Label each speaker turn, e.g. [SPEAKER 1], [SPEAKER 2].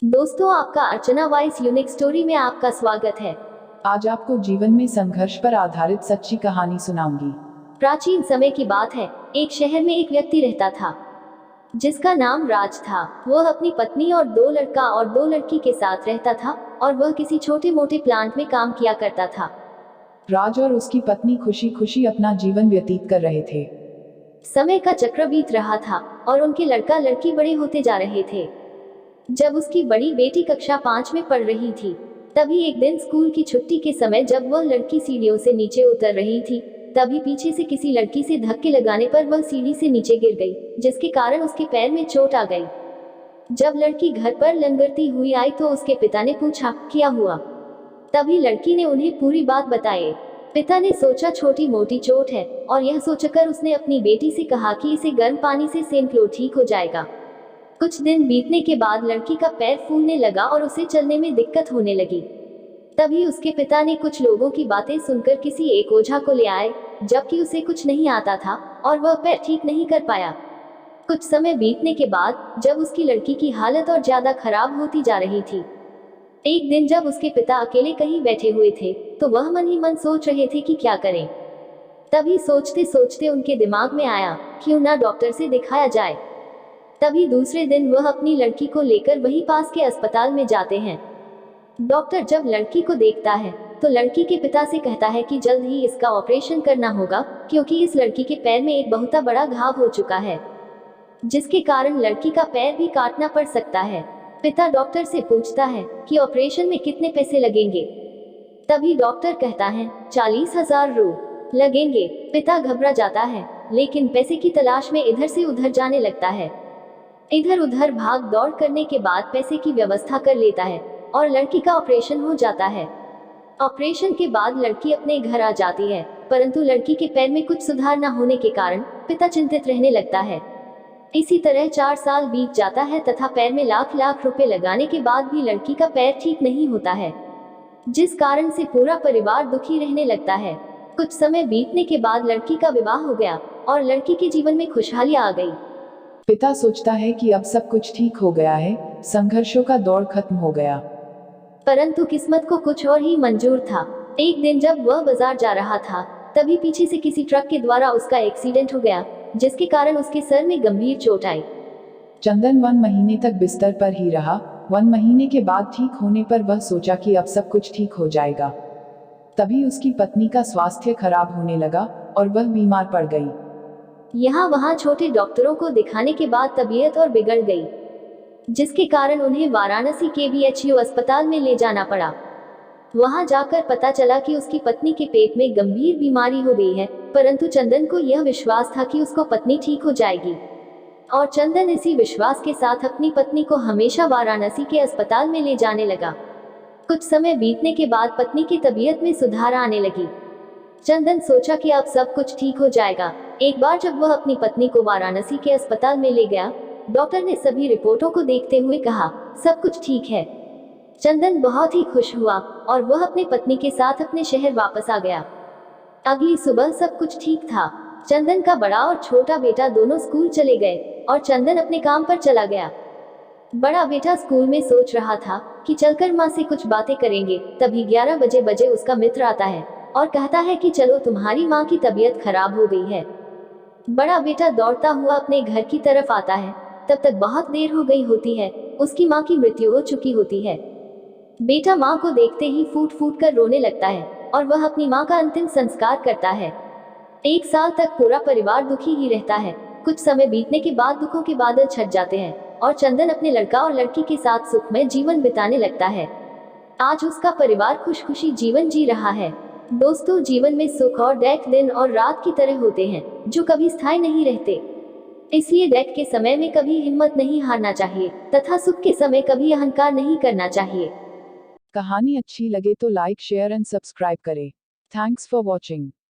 [SPEAKER 1] दोस्तों, आपका अर्चना voice unique story में आपका स्वागत है।
[SPEAKER 2] आज आपको जीवन में संघर्ष पर आधारित सच्ची कहानी सुनाऊंगी।
[SPEAKER 1] प्राचीन समय की बात है। एक शहर में एक व्यक्ति रहता था जिसका नाम राज था। वह अपनी पत्नी और दो लड़का और दो लड़की के साथ रहता था और वह किसी छोटे मोटे प्लांट में काम किया करता था।
[SPEAKER 2] राज और उसकी पत्नी खुशी खुशी अपना जीवन व्यतीत कर रहे थे।
[SPEAKER 1] समय का चक्र बीत रहा था और उनके लड़का लड़की बड़े होते जा रहे थे। जब उसकी बड़ी बेटी कक्षा 5 में पढ़ रही थी, तभी एक दिन स्कूल की छुट्टी के समय जब वह लड़की सीढ़ियों से नीचे उतर रही थी, तभी पीछे से किसी लड़की से धक्के लगाने पर वह सीढ़ी से नीचे गिर गई, जिसके कारण उसके पैर में चोट आ गई। जब लड़की घर पर लंगड़ती हुई आई तो उसके पिता ने पूछा, क्या हुआ? तभी लड़की ने उन्हें पूरी बात बताई। पिता ने सोचा छोटी मोटी चोट है, और यह सोचकर उसने अपनी बेटी से कहा कि इसे गर्म पानी से सेंक लो, ठीक हो जाएगा। कुछ दिन बीतने के बाद लड़की का पैर फूलने लगा और उसे चलने में दिक्कत होने लगी। तभी उसके पिता ने कुछ लोगों की बातें सुनकर किसी एक ओझा को ले आए, जबकि उसे कुछ नहीं आता था और वह पैर ठीक नहीं कर पाया। कुछ समय बीतने के बाद जब उसकी लड़की की हालत और ज्यादा खराब होती जा रही थी, एक दिन जब उसके पिता अकेले कहीं बैठे हुए थे तो वह मन ही मन सोच रहे थे कि क्या करें। तभी सोचते सोचते उनके दिमाग में आया, क्यों ना डॉक्टर से दिखाया जाए। तभी दूसरे दिन वह अपनी लड़की को लेकर वहीं पास के अस्पताल में जाते हैं। डॉक्टर जब लड़की को देखता है तो लड़की के पिता से कहता है कि जल्द ही इसका ऑपरेशन करना होगा, क्योंकि इस लड़की के पैर में एक बहुत बड़ा घाव हो चुका है, जिसके कारण लड़की का पैर भी काटना पड़ सकता है। पिता डॉक्टर से पूछता है कि ऑपरेशन में कितने पैसे लगेंगे। तभी डॉक्टर कहता है 40,000 रू लगेंगे। पिता घबरा जाता है, लेकिन पैसे की तलाश में इधर से उधर जाने लगता है। इधर उधर भाग दौड़ करने के बाद पैसे की व्यवस्था कर लेता है और लड़की का ऑपरेशन हो जाता है। ऑपरेशन के बाद लड़की अपने घर आ जाती है, परंतु लड़की के पैर में कुछ सुधार न होने के कारण पिता चिंतित रहने लगता है। इसी तरह 4 साल बीत जाता है तथा पैर में लाख लाख रुपए लगाने के बाद भी लड़की का पैर ठीक नहीं होता है, जिस कारण से पूरा परिवार दुखी रहने लगता है। कुछ समय बीतने के बाद लड़की का विवाह हो गया और लड़की के जीवन में खुशहाली आ गई।
[SPEAKER 2] पिता सोचता है कि अब सब कुछ ठीक हो गया है, संघर्षों का दौर खत्म हो गया।
[SPEAKER 1] परंतु किस्मत को कुछ और ही मंजूर था। एक दिन जब वह बाजार जा रहा था, तभी पीछे से किसी ट्रक के द्वारा उसका एक्सीडेंट हो गया, जिसके कारण उसके सर में गंभीर चोट आई।
[SPEAKER 2] चंदन 1 महीने तक बिस्तर पर ही रहा। 1 महीने के बाद ठीक होने पर वह सोचा कि अब सब कुछ ठीक हो जाएगा। तभी उसकी पत्नी का स्वास्थ्य खराब होने लगा और वह बीमार पड़ गई।
[SPEAKER 1] यहाँ वहाँ छोटे डॉक्टरों को दिखाने के बाद तबीयत और बिगड़ गई, जिसके कारण उन्हें वाराणसी के BHU अस्पताल में ले जाना पड़ा। वहां जाकर पता चला कि उसकी पत्नी के पेट में गंभीर बीमारी हो गई है, परंतु चंदन को यह विश्वास था कि उसको पत्नी ठीक हो जाएगी, और चंदन इसी विश्वास के साथ अपनी पत्नी को हमेशा वाराणसी के अस्पताल में ले जाने लगा। कुछ समय बीतने के बाद पत्नी की तबीयत में सुधार आने लगी। चंदन सोचा कि अब सब कुछ ठीक हो जाएगा। एक बार जब वह अपनी पत्नी को वाराणसी के अस्पताल में ले गया, डॉक्टर ने सभी रिपोर्टों को देखते हुए कहा, सब कुछ ठीक है। चंदन बहुत ही खुश हुआ और वह अपनी पत्नी के साथ अपने शहर वापस आ गया। अगली सुबह सब कुछ ठीक था। चंदन का बड़ा और छोटा बेटा दोनों स्कूल चले गए और चंदन अपने काम पर चला गया। बड़ा बेटा स्कूल में सोच रहा था कि चलकर माँ से कुछ बातें करेंगे। तभी 11 बजे उसका मित्र आता है और कहता है कि चलो, तुम्हारी माँ की तबीयत खराब हो गई है। बड़ा बेटा दौड़ता हुआ अपने घर की तरफ आता है। तब तक बहुत देर हो गई होती है, उसकी माँ की मृत्यु हो चुकी होती है। बेटा माँ को देखते ही फूट फूट कर रोने लगता है और वह अपनी माँ का अंतिम संस्कार करता है। 1 साल तक पूरा परिवार दुखी ही रहता है। कुछ समय बीतने के बाद दुखों के बादल छट जाते हैं और चंदन अपने लड़का और लड़की के साथ सुखमय जीवन बिताने लगता है। आज उसका परिवार खुश खुशी जीवन जी रहा है। दोस्तों, जीवन में सुख और दुख दिन और रात की तरह होते हैं, जो कभी स्थायी नहीं रहते। इसलिए दुख के समय में कभी हिम्मत नहीं हारना चाहिए तथा सुख के समय कभी अहंकार नहीं करना चाहिए।
[SPEAKER 2] कहानी अच्छी लगे तो लाइक, शेयर एंड सब्सक्राइब करें। Thanks for watching.